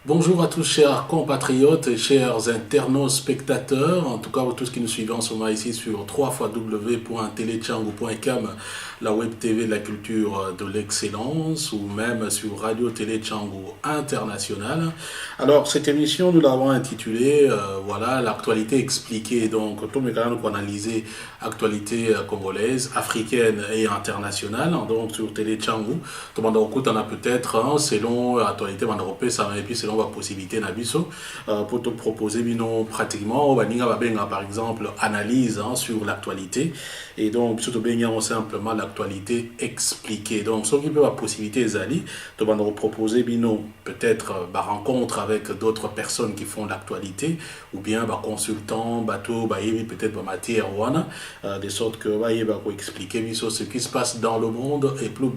Bonjour à tous chers compatriotes et chers internautes spectateurs, en tout cas vous tous qui nous suivez en ce moment ici sur www.telechangu.com, la web TV de la culture de l'excellence, ou même sur Radio Télé Tchangu International. Alors cette émission nous l'avons intitulée voilà, l'actualité expliquée, donc tous mes canaux pour analyser actualité congolaise, africaine et internationale, donc sur Télé Tchangu. Tout le monde en a peut-être selon l'actualité européenne, et puis selon la possibilité nabiso pour te proposer pratiquement par exemple analyse sur l'actualité et donc surtout bien simplement l'actualité expliquée. Donc ce qui peut la possibilité zali de proposer peut-être rencontre avec d'autres personnes qui font l'actualité ou bien consultant bateau peut-être matière de sorte que expliquer ce qui se passe dans le monde et plus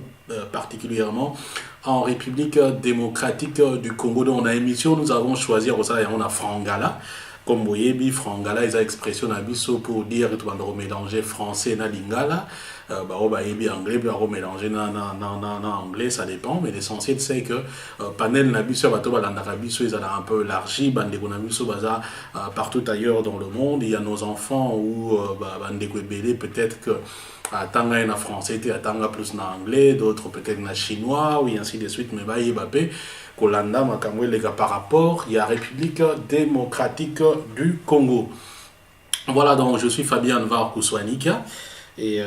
particulièrement en République démocratique du Congo. Dans la émission, nous avons choisi on a Frangala. Comme vous voyez, Frangala, ils ont expression pour dire que tu vas mélanger français et lingala. Anglais, mélanger anglais, ça dépend. Mais l'essentiel, c'est que panel nabiso, ils ont un peu élargi. Partout ailleurs dans le monde, il y a nos enfants ou peut-être que Tanga en français, Tanga plus en anglais, d'autres peut-être en chinois, ou ainsi de suite, mais Kolanda, par rapport, il y a République démocratique du Congo. Voilà, donc je suis Fabien Var Kouswanika. Et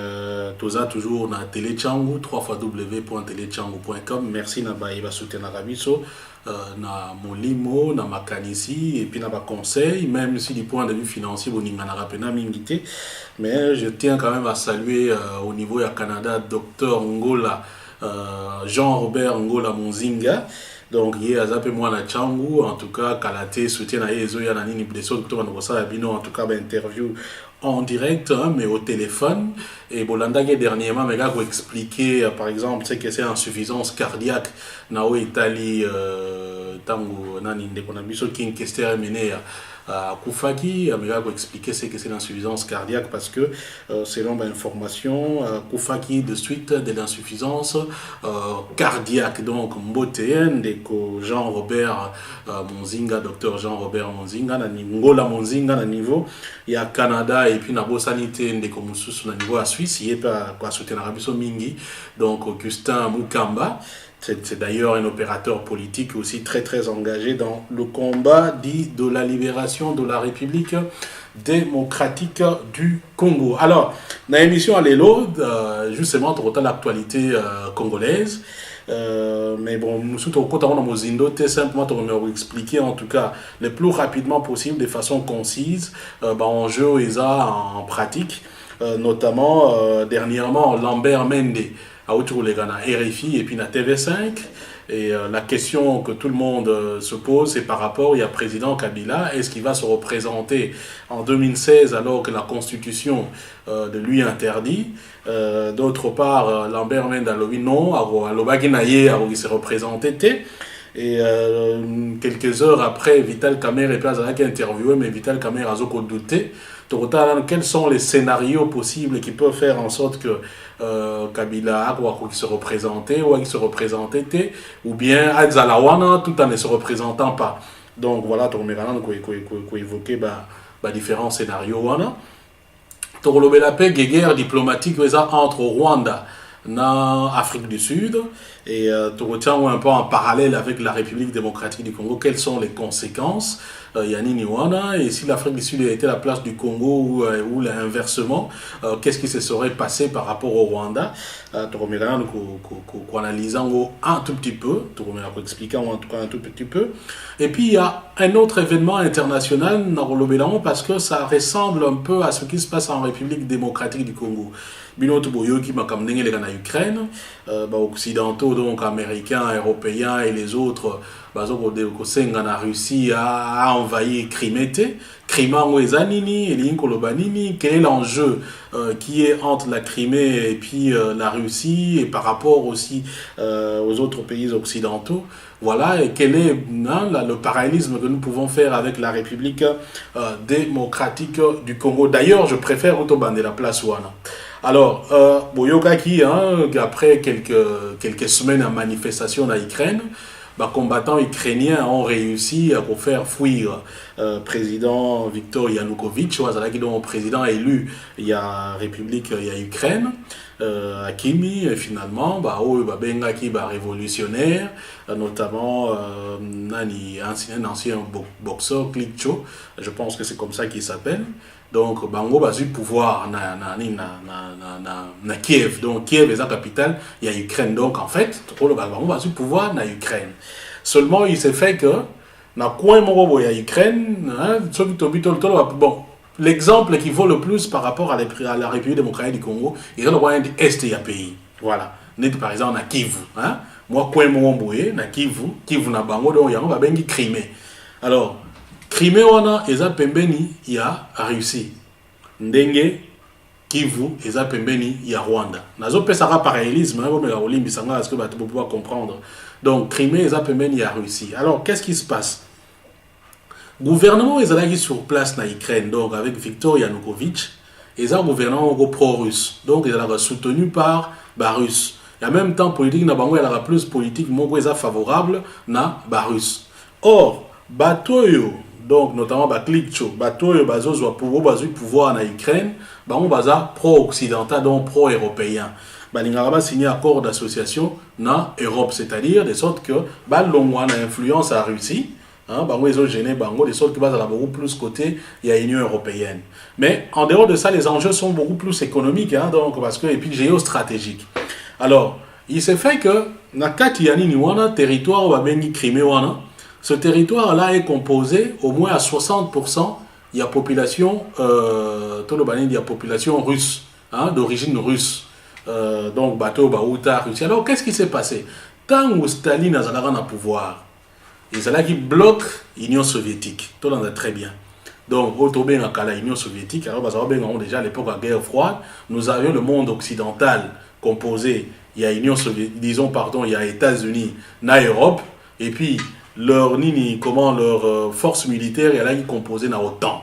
toza toujours na Telechangu, www.telechangu.com. Merci na ba soutenir Rabiso, na Molimo, na Makanisi, et puis na ba conseil, même si du point de vue financier, vous n'avez pas mingité. Mais je tiens quand même à saluer au niveau du Canada, Dr Ngola, Jean-Robert Ngola Monzinga. Donc, il y a un peu moins la Tchangu, en tout cas, Kalate soutient à Ezo, il y a une blessure, en tout cas, interview en direct, mais au téléphone. Et Bolanda, dernièrement, mais gars, pour expliquer, par exemple, c'est que c'est insuffisance cardiaque, Nao Italie, Tango, Nani, qu'on a vu ce qui est une question menée à Koufaki, pour expliquer ce que c'est l'insuffisance cardiaque parce que selon l'information, Koufaki de suite de l'insuffisance cardiaque. Donc, Mbotéen, Jean-Robert Monzinga, docteur Jean-Robert Monzinga, Ngola Monzinga, na niveau, il y a Canada et puis Nabo Sanité, na niveau à Suisse, il y a pas quoi soutenir Rabiso Mingi, donc Augustin Mukamba. C'est d'ailleurs un opérateur politique aussi très très engagé dans le combat dit de la libération de la République démocratique du Congo. Alors, dans l'émission à l'élo, justement, on retrouve l'actualité congolaise. Mais bon, nous sommes au côté de nos indotés, simplement pour expliquer en tout cas le plus rapidement possible, de façon concise, en jeu et en pratique, notamment dernièrement Lambert Mende à autour les Ghana RFI et puis la TV5. Et la question que tout le monde se pose, c'est par rapport au président Kabila, est-ce qu'il va se représenter en 2016 alors que la Constitution de lui interdit. D'autre part, Lambert Mendalovi, non, il s'est représenté. Et quelques heures après, Vital Kamerhe est interviewé, mais Vital Kamerhe a douté. Quels sont les scénarios possibles qui peuvent faire en sorte que Kabila qui se représentait ou qui se représentait ou bien Adzalawana tout en ne se représentant pas. Donc voilà, tu as évoqué différents scénarios. Tu as la paix, guerre diplomatique entre Rwanda et Afrique du Sud. Et tu retiens un peu en parallèle avec la République démocratique du Congo, quelles sont les conséquences Yanini Wana, et si l'Afrique du Sud était la place du Congo ou l'inversement, qu'est-ce qui se serait passé par rapport au Rwanda. Qu'on analysant un tout petit peu, expliquant en tout cas un tout petit peu. Et puis il y a un autre événement international parce que ça ressemble un peu à ce qui se passe en République démocratique du Congo. Binoto Boyo qui m'a amené les Ukraine, occidentaux donc américains, européens et les autres, la Russie a envahi Crimée, quel est l'enjeu qui est entre la Crimée et puis la Russie et par rapport aussi aux autres pays occidentaux. Voilà, et quel est le parallélisme que nous pouvons faire avec la République démocratique du Congo. D'ailleurs, je préfère Autobahn de la place Wana. Alors, Boyokaki, après quelques semaines en manifestation en Ukraine, combattants ukrainiens ont réussi à faire fuir président Viktor Yanukovych, qui est président élu, il y a République, il y a Ukraine, Akimi, et finalement, qui révolutionnaire, notamment un ancien boxeur, Klitschko, je pense que c'est comme ça qu'il s'appelle. Donc, Bango a eu pouvoir na Kiev. Donc, Kiev est la capitale, il y a Ukraine. Donc, en fait, Bango a eu pouvoir na Ukraine. Seulement, il s'est fait que, na coin il y a Ukraine, bon, l'exemple qui vaut le plus par rapport à la République démocratique du Congo, il y a le moyen d'Est, il y a pays. Voilà. Par exemple, na Kivu. Moi, coin na Kivu, Kivu na Bango, donc il y a un Crimée. Alors, Crimée wana eza pembeni ya Russie. Ndenge Kivu eza pembeni ya Rwanda. Nazo pesaka parallélisme hein, mais olimbi sanga est-ce que tu peux pouvoir comprendre. Donc Crimée eza pembeni ya Russie. Alors qu'est-ce qui se passe? Gouvernement ezalaki sur place na Ukraine donc avec Viktor Yanukovych, eza gouvernement pro-russe. Donc il est soutenu par Russe. Et en même temps politique na bango elle plus politique moko eza favorable na Russe. Or batoyo donc notamment Klitschko, bateau bazo pouvoir en Ukraine, on baza pro-occidental donc pro-européen. Balingara signé accord d'association na Europe, c'est-à-dire de sorte que balongwa na influence à Russie, ils ont gêné bango de sorte que basa beaucoup plus côté il y a l'Union européenne. Mais en dehors de ça, les enjeux sont beaucoup plus économiques donc parce que et puis géostratégiques. Alors, il s'est fait que na kati yani ni wana territoire wa bengi Crimée wana. Ce territoire-là est composé au moins à 60%, il y a population, il y a population russe, d'origine russe. Donc, bateau, Baouta, Russie. Alors, qu'est-ce qui s'est passé? Tant que Staline a un pouvoir, ils ont bloqué l'Union soviétique. Tout le monde est très bien. Donc, au l'Union soviétique, alors, déjà à l'époque de la guerre froide, nous avions le monde occidental composé, il y a l'Union soviétique, disons, pardon, il y a les États-Unis, na Europe, et puis, leur force militaire elle a composé dans l'OTAN.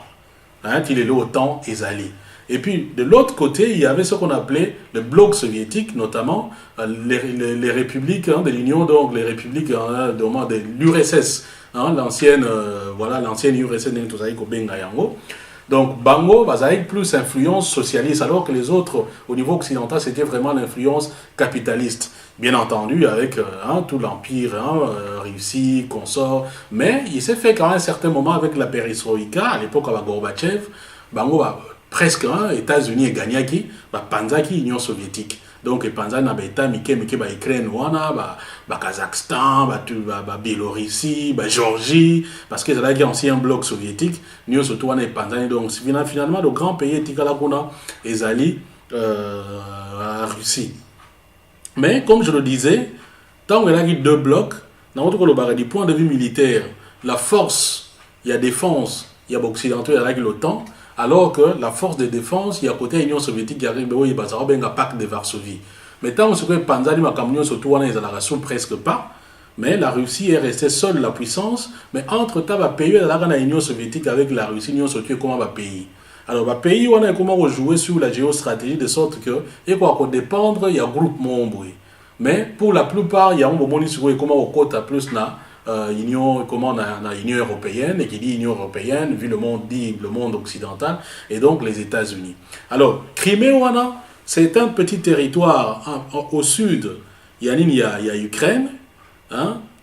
Il est l'OTAN et Zali. Et puis de l'autre côté, il y avait ce qu'on appelait le bloc soviétique, notamment les républiques de l'Union, donc les républiques de l'URSS, l'ancienne URSS. Donc Bango avait plus influence socialiste, alors que les autres, au niveau occidental, c'était vraiment l'influence capitaliste. Bien entendu, avec tout l'empire Russie, consort. Mais il s'est fait qu'à un certain moment, avec la perestroïka, à l'époque avec Gorbatchev, Bango presque États-Unis et Gagnaki, Panzaki, Union soviétique. Donc, Panza na État, Ukraine, Kazakhstan, Biélorussie, Géorgie, parce que c'est là qu'il y a aussi un bloc soviétique, Union surtout et Panza. Donc, finalement, le grand pays Tikalakuna et Zali, Russie. Mais, comme je le disais, tant qu'il y a deux blocs, du point de vue militaire, la force, il y a défense, il y a occidentaux, il y a l'OTAN, alors que la force de défense, il y a côté l'Union soviétique, il y a un pacte de Varsovie. Mais tant que Panzani, surtout, ils ne presque pas, mais la Russie est restée seule la puissance, mais entre-temps, le pays de l'Union soviétique avec la Russie, l'Union soviétique, comment va payer? Alors, le pays, on a comment jouer sur la géostratégie de sorte que, et quoi qu'on dépendre, il y a un groupe membre. Mais pour la plupart, il y a un moment où comment on compte plus na Union européenne, et qui dit Union européenne, vu le monde dit le monde occidental, et donc les États-Unis. Alors, Crimée, c'est un petit territoire au sud, il y a Ukraine,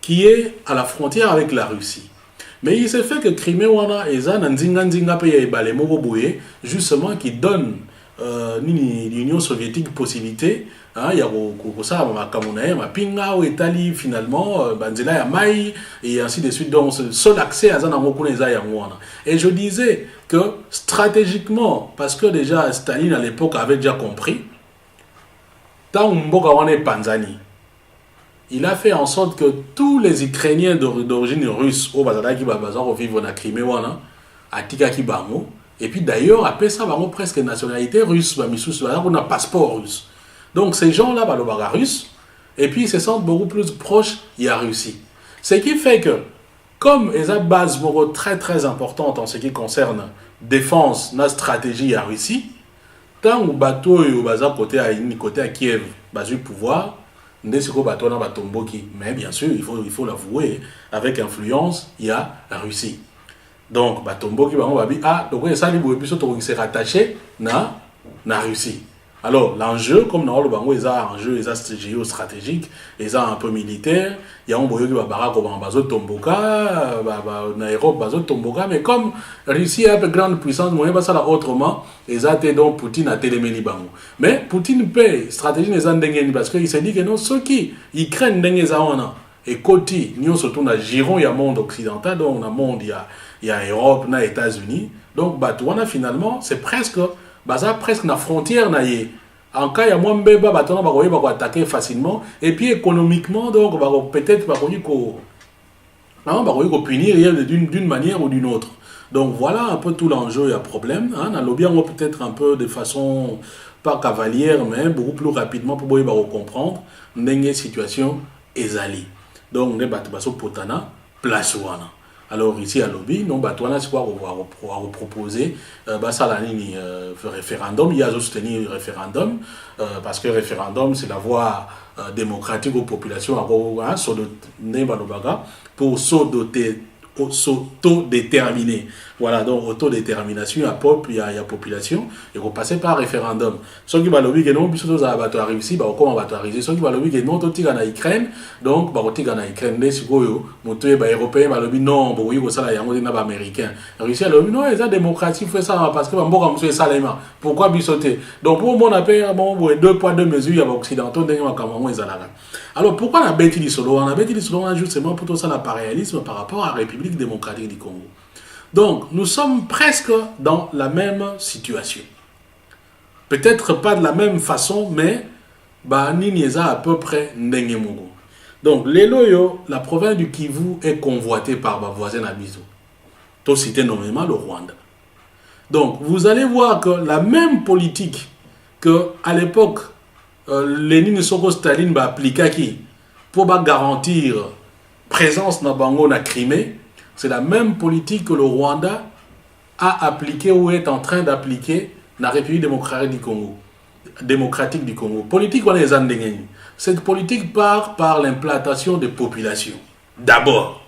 qui est à la frontière avec la Russie. Mais il s'est fait que Crimée, justement, qui donne l'Union soviétique possibilité, il y a ça, Pinga ou Italie finalement, Banzela ya Mai et ainsi de suite. Donc, seul accès à et je disais que stratégiquement, parce que déjà Staline à l'époque avait déjà compris, tant Mboka Panzani, il a fait en sorte que tous les Ukrainiens d'origine russe au Bazada qui vont vivre dans Crimée, à Tikaki Bango, et puis d'ailleurs, après ça, ils ont presque nationalité russe, on a un passeport russe. Donc ces gens-là, ils sont russes, et puis ils se sentent beaucoup plus proches de la Russie. Ce qui fait que, comme ils ont une base très très importante en ce qui concerne défense, la stratégie à Russie, tant que bateau et au côté à Kiev, le pouvoir, Ndesiko Batona Batomboki. Mais bien sûr, il faut l'avouer, avec influence, il y a la Russie. Donc, Batomboki, donc ça, il s'est rattaché à la Russie. Alors, l'enjeu, comme dans le Bango, il y a un enjeu géostratégique, il y a un peu militaire, il y a un boyo qui va Barack Obama, Tomboka, Nairobi, Tomboka, mais comme la Russie est une grande puissance, il va ça autrement, et ça, donc Poutine a téléméli Bango. Mais Poutine paye, stratégie n'est pas dengue, parce qu'il s'est dit que non, ceux qui craignent dengue, et côté, nous surtout dans le giron, il y a le monde occidental, donc dans le monde, il y a Europe, il y a les États-Unis, donc finalement, c'est presque la frontière. En cas, il y a moins de bébés, on va attaquer facilement. Et puis économiquement, donc, peut-être punir d'une manière ou d'une autre. Donc voilà un peu tout l'enjeu et le problème. Dans le lobby, on peut-être un peu de façon, pas cavalière, mais beaucoup plus rapidement pour comprendre la situation ezali. Donc, on va potana place wana. Alors ici à lobby, non, c'est quoi on va proposer référendum. Il y a soutenir le référendum parce que le référendum c'est la voie démocratique aux populations pour s'autodéterminer. Voilà, donc autodétermination, il y a peuple, il y a population, et vous passez par référendum. Ceux qui vont lobby que non, puis surtout ça va réussir, comment on va arriver. Ceux qui vont lobby que non, tout est en Ukraine, donc on est en Ukraine, mais si vous êtes européen, va lobby non, vous voyez ça là, il y a un américain. La Russie a lobby non, c'est démocratique, fait ça parce que bon comme c'est ça les mains. Pourquoi bisoter? Donc pour mon appel, bon, deux poids deux mesures, il y a occidentaux, derrière comme on est là. Alors pourquoi on a bêti du solo? On a bêti du solo justement pour tout ça l'appareillisme par rapport à la République démocratique du Congo. Donc, nous sommes presque dans la même situation. Peut-être pas de la même façon, mais Ninieza à peu près Ndengemogo. Donc, l'Eloyo, la province du Kivu est convoitée par ma voisine Abizo. Tout cité nommément le Rwanda. Donc, vous allez voir que la même politique que à l'époque, Lénine Soko Staline a appliqué pour garantir présence dans Bango na Crimée. C'est la même politique que le Rwanda a appliquée ou est en train d'appliquer dans la République démocratique du Congo. Politique, on est en cette politique part par l'implantation des populations. D'abord,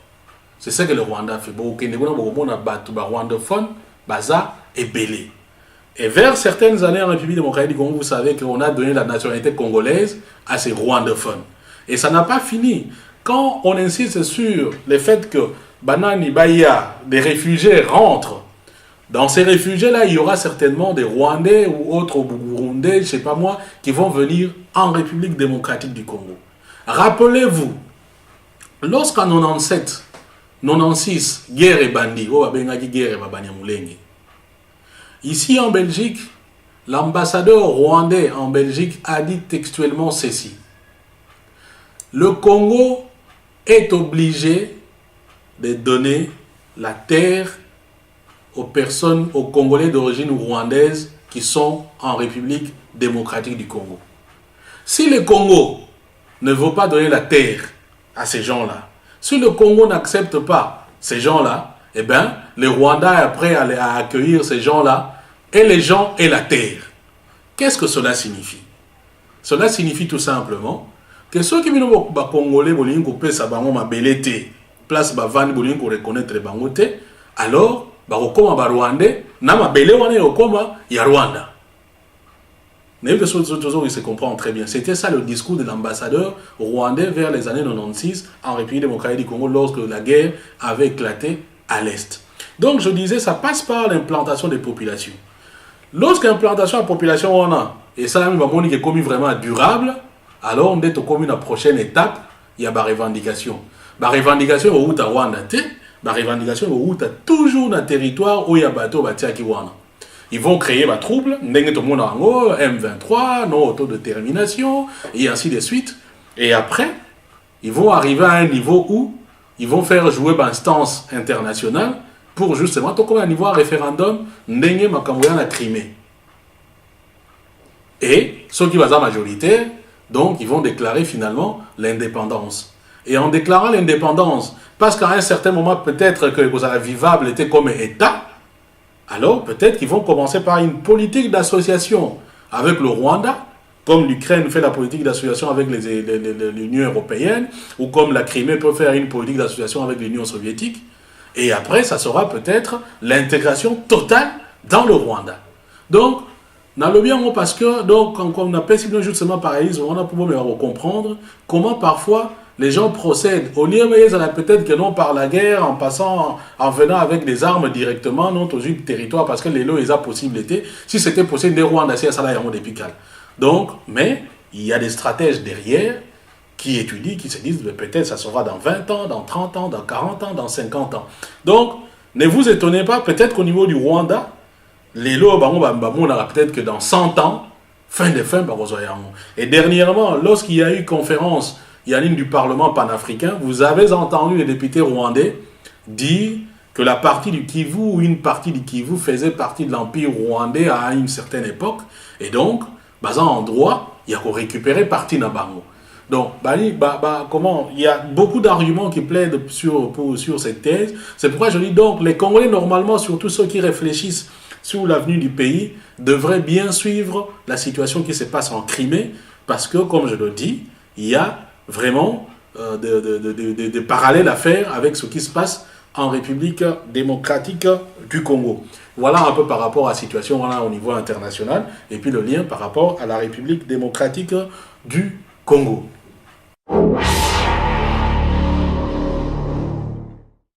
c'est ce que le Rwanda fait. Rwandophone, Baza et Belé. Et vers certaines années en République démocratique du Congo, vous savez qu'on a donné la nationalité congolaise à ces rwandophones. Et ça n'a pas fini. Quand on insiste sur le fait que Banani Baya, des réfugiés rentrent, dans ces réfugiés-là, il y aura certainement des Rwandais ou autres Burundais, je ne sais pas moi, qui vont venir en République démocratique du Congo. Rappelez-vous, lorsqu'en 97, 96, guerre et bandit, ici en Belgique, l'ambassadeur rwandais en Belgique a dit textuellement ceci. Le Congo est obligé de donner la terre aux personnes, aux Congolais d'origine rwandaise qui sont en République démocratique du Congo. Si le Congo ne veut pas donner la terre à ces gens-là, si le Congo n'accepte pas ces gens-là, eh bien, le Rwanda est prêt à accueillir ces gens-là, et les gens et la terre. Qu'est-ce que cela signifie? Cela signifie tout simplement que ceux qui viennent au Congolais, ils peuvent se faire place bavani bolingo ko reconnaître bangote alors bakoma ba Rwandais na mabele wana yokoma ya Rwanda. Mais que il se comprend très bien. C'était ça le discours de l'ambassadeur rwandais vers les années 96 en République démocratique du Congo lorsque la guerre avait éclaté à l'est. Donc je disais ça passe par l'implantation des populations. Lorsque l'implantation de la population on a et ça même va qui est commis vraiment durable, alors on est au la prochaine étape, il y a la revendication. La revendication au Rwanda Rwanda la revendication au Rwanda toujours dans le territoire où il y a bateau batia qui wana. Ils vont créer ma trouble, M23, non autodétermination et ainsi de suite. Et après, ils vont arriver à un niveau où ils vont faire jouer l'instance internationale pour justement tout comme un niveau référendum n'engue makamboya na Crimée. Et ceux qui vont être majoritaires, donc ils vont déclarer finalement l'indépendance. Et en déclarant l'indépendance, parce qu'à un certain moment, peut-être que la vivable était comme État, alors peut-être qu'ils vont commencer par une politique d'association avec le Rwanda comme l'Ukraine fait la politique d'association avec l'Union européenne, ou comme la Crimée peut faire une politique d'association avec l'Union soviétique. Et après, ça sera peut-être l'intégration totale dans le Rwanda. Donc, dans le bien, parce que, donc, quand on appelle justement parallélisme, on a pour comprendre comment parfois les gens procèdent. Au lieu de peut-être que non par la guerre, en passant, en venant avec des armes directement, non, aux territoire, parce que les lots, ils ont possibilité. Si c'était possible, les Rwandais, ça là, ils ont des pical. Donc, mais, il y a des stratèges derrière qui étudient, qui se disent, peut-être ça sera dans 20 ans, dans 30 ans, dans 40 ans, dans 50 ans. Donc, ne vous étonnez pas, peut-être qu'au niveau du Rwanda, les lots, peut-être que dans 100 ans, fin de fin, et dernièrement, lorsqu'il y a eu conférence, il y a une du Parlement panafricain, vous avez entendu les députés rwandais dire que la partie du Kivu ou une partie du Kivu faisait partie de l'Empire rwandais à une certaine époque, et donc, en droit, il y a qu'on récupérer partie d'un bango. Donc, comment, il y a beaucoup d'arguments qui plaident sur cette thèse. C'est pourquoi je dis donc, les Congolais, normalement, surtout ceux qui réfléchissent sur l'avenir du pays, devraient bien suivre la situation qui se passe en Crimée, parce que, comme je le dis, il y a vraiment des parallèles à faire avec ce qui se passe en République démocratique du Congo. Voilà un peu par rapport à la situation au niveau international, et puis le lien par rapport à la République démocratique du Congo.